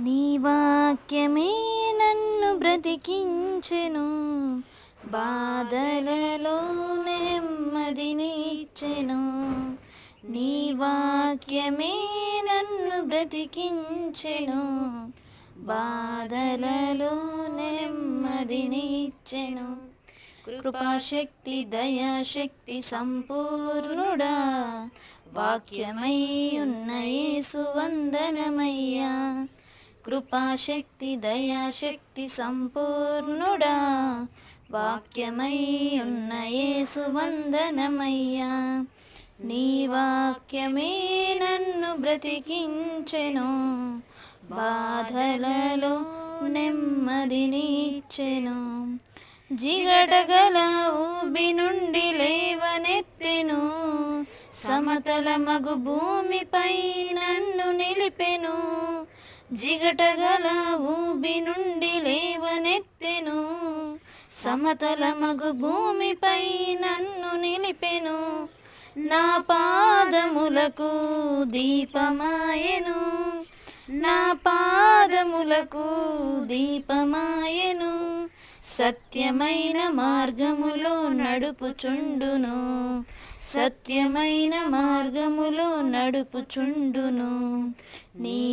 నీ వాక్యమే నన్ను బ్రతికించెను, బాధలలో నెమ్మదినిచ్చెను. నీ వాక్యమే నన్ను బ్రతికించెను, బాధలలో నెమ్మదినిచ్చెను. కృపాశక్తి దయాశక్తి సంపూర్ణుడా, వాక్యమై ఉన్న యేసు వందనమయ్యా. కృపాశక్తి దయాశక్తి సంపూర్ణుడా, వాక్యమై ఉన్న యేసు వందనమయ్యా. నీ వాక్యమే నన్ను బ్రతికించెను, బాధలలో నెమ్మదినిచ్చెను. జిగటగల ఊబి నుండి లేవనెత్తెను, సమతల మగు భూమిపై నన్ను నిలిపెను. జిగటగల ఊబి నుండి లేవనెత్తెను, సమతల మగు భూమిపై నన్ను నిలిపెను. నా పాదములకు దీపమాయెను, నా పాదములకు దీపమాయెను. సత్యమైన మార్గములో నడుపుచుండును, సత్యమైన మార్గములో నడుపుచుండును. నీ